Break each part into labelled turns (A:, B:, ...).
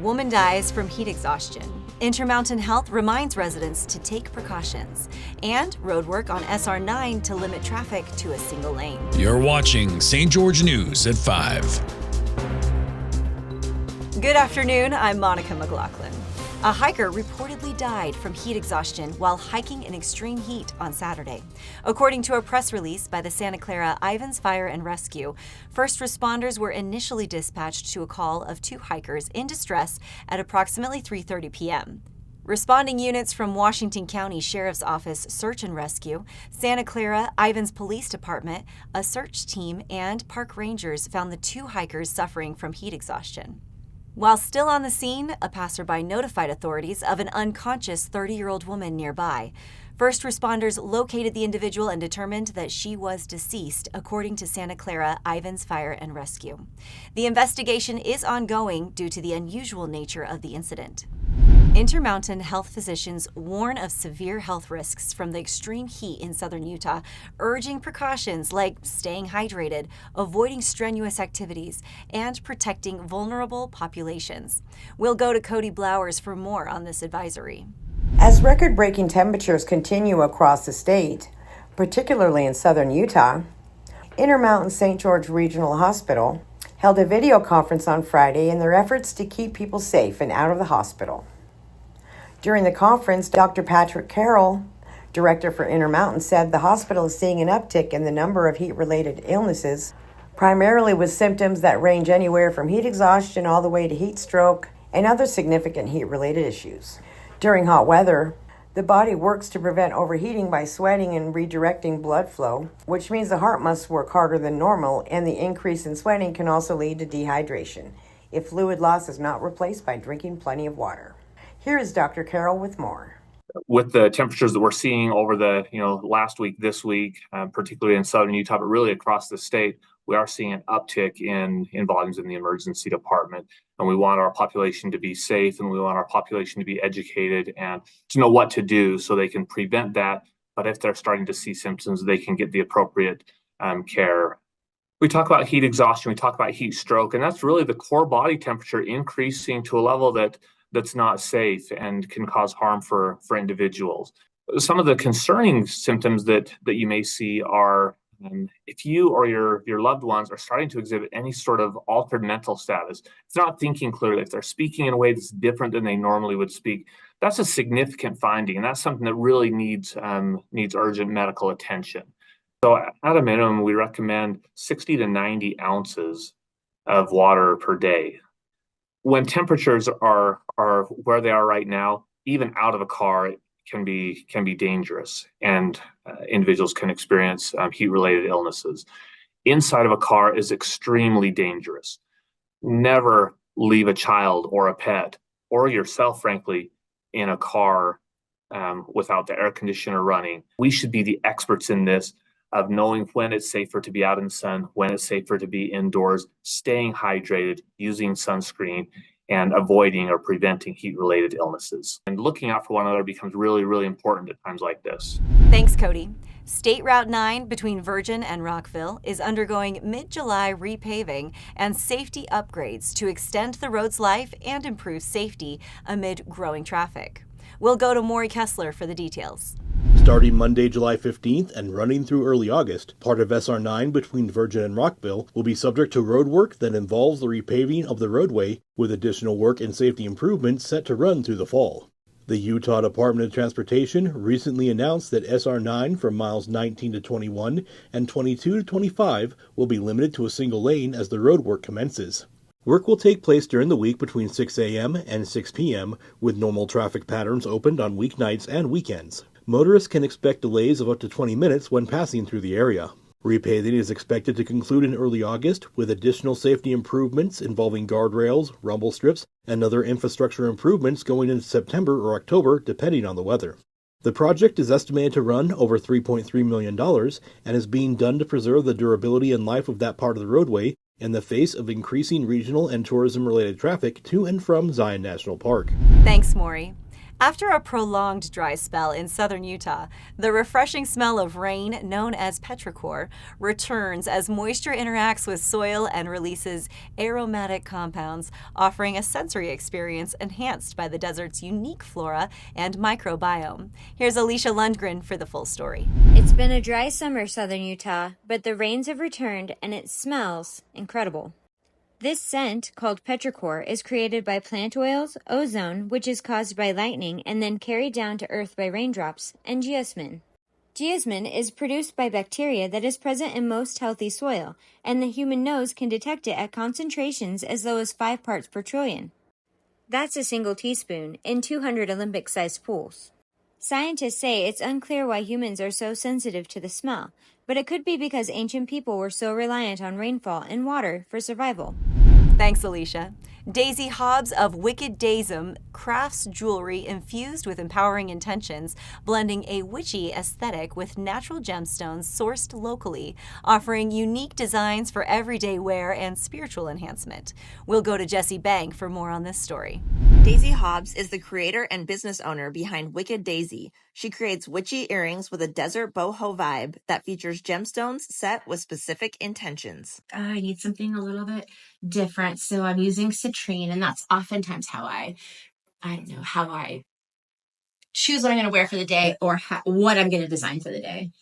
A: Woman dies from heat exhaustion. Intermountain Health reminds residents to take precautions. And roadwork on SR 9 to limit traffic to a single lane.
B: You're watching St. George News at 5.
A: Good afternoon, I'm Monica McLaughlin. A hiker reportedly died from heat exhaustion while hiking in extreme heat on Saturday. According to a press release by the Santa Clara Ivans Fire and Rescue, first responders were initially dispatched to a call of 2 hikers in distress at approximately 3:30 p.m. Responding units from Washington County Sheriff's Office Search and Rescue, Santa Clara Ivans Police Department, a search team, and park rangers found the 2 hikers suffering from heat exhaustion. While still on the scene, a passerby notified authorities of an unconscious 30-year-old woman nearby. First responders located the individual and determined that she was deceased, according to Santa Clara Ivans Fire and Rescue. The investigation is ongoing due to the unusual nature of the incident. Intermountain Health physicians warn of severe health risks from the extreme heat in southern Utah, urging precautions like staying hydrated, avoiding strenuous activities, and protecting vulnerable populations. We'll go to Cody Blowers for more on this advisory.
C: As record-breaking temperatures continue across the state, particularly in southern Utah, Intermountain St. George Regional Hospital held a video conference on Friday in their efforts to keep people safe and out of the hospital. During the conference, Dr. Patrick Carroll, director for Intermountain, said the hospital is seeing an uptick in the number of heat-related illnesses, primarily with symptoms that range anywhere from heat exhaustion all the way to heat stroke and other significant heat-related issues. During hot weather, the body works to prevent overheating by sweating and redirecting blood flow, which means the heart must work harder than normal, and the increase in sweating can also lead to dehydration if fluid loss is not replaced by drinking plenty of water. Here is Dr. Carroll with more.
D: With the temperatures that we're seeing over the last week, this week, particularly in southern Utah, but really across the state, we are seeing an uptick in volumes in the emergency department. And we want our population to be safe, and we want our population to be educated and to know what to do so they can prevent that. But if they're starting to see symptoms, they can get the appropriate care. We talk about heat exhaustion, we talk about heat stroke, and that's really the core body temperature increasing to a level that's not safe and can cause harm for individuals. Some of the concerning symptoms that you may see are if you or your loved ones are starting to exhibit any sort of altered mental status, if they're not thinking clearly, if they're speaking in a way that's different than they normally would speak, that's a significant finding, and that's something that really needs urgent medical attention. So at a minimum, we recommend 60 to 90 ounces of water per day. When temperatures are where they are right now, even out of a car can be dangerous, and individuals can experience heat-related illnesses. Inside of a car is extremely dangerous. Never leave a child or a pet or yourself, frankly, in a car without the air conditioner running. We should be the experts in this, of knowing when it's safer to be out in the sun, when it's safer to be indoors, staying hydrated, using sunscreen, and avoiding or preventing heat-related illnesses. And looking out for one another becomes really, really important at times like this.
A: Thanks, Cody. State Route 9 between Virgin and Rockville is undergoing mid-July repaving and safety upgrades to extend the road's life and improve safety amid growing traffic. We'll go to Maury Kessler for the details.
E: Starting Monday, July 15th and running through early August, part of SR 9 between Virgin and Rockville will be subject to road work that involves the repaving of the roadway, with additional work and safety improvements set to run through the fall. The Utah Department of Transportation recently announced that SR 9 from miles 19 to 21 and 22 to 25 will be limited to a single lane as the road work commences. Work will take place during the week between 6 a.m. and 6 p.m., with normal traffic patterns opened on weeknights and weekends. Motorists can expect delays of up to 20 minutes when passing through the area. Repaving is expected to conclude in early August, with additional safety improvements involving guardrails, rumble strips, and other infrastructure improvements going into September or October, depending on the weather. The project is estimated to run over $3.3 million and is being done to preserve the durability and life of that part of the roadway in the face of increasing regional and tourism-related traffic to and from Zion National Park.
A: Thanks, Maury. After a prolonged dry spell in southern Utah, the refreshing smell of rain, known as petrichor, returns as moisture interacts with soil and releases aromatic compounds, offering a sensory experience enhanced by the desert's unique flora and microbiome. Here's Alicia Lundgren for the full story.
F: It's been a dry summer, southern Utah, but the rains have returned and it smells incredible. This scent, called petrichor, is created by plant oils, ozone, which is caused by lightning and then carried down to earth by raindrops, and geosmin. Geosmin is produced by bacteria that is present in most healthy soil, and the human nose can detect it at concentrations as low as 5 parts per trillion. That's a single teaspoon in 200 Olympic-sized pools. Scientists say it's unclear why humans are so sensitive to the smell, but it could be because ancient people were so reliant on rainfall and water for survival.
A: Thanks, Alicia. Daisy Hobbs of Wicked Daism crafts jewelry infused with empowering intentions, blending a witchy aesthetic with natural gemstones sourced locally, offering unique designs for everyday wear and spiritual enhancement. We'll go to Jessie Bank for more on this story.
G: Daisy Hobbs is the creator and business owner behind Wicked Daisy. She creates witchy earrings with a desert boho vibe that features gemstones set with specific intentions.
H: I need something a little bit different, so I'm using citrine, and that's oftentimes how I choose what I'm going to wear for the day or what I'm going to design for the day.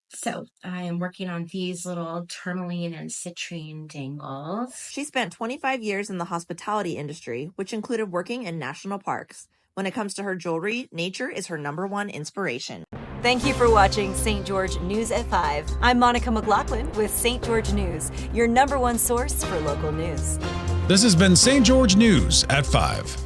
H: So I am working on these little tourmaline and citrine dangles.
G: She spent 25 years in the hospitality industry, which included working in national parks. When it comes to her jewelry, nature is her #1 inspiration.
A: Thank you for watching St. George News at 5. I'm Monica McLaughlin with St. George News, your #1 source for local news.
B: This has been St. George News at 5.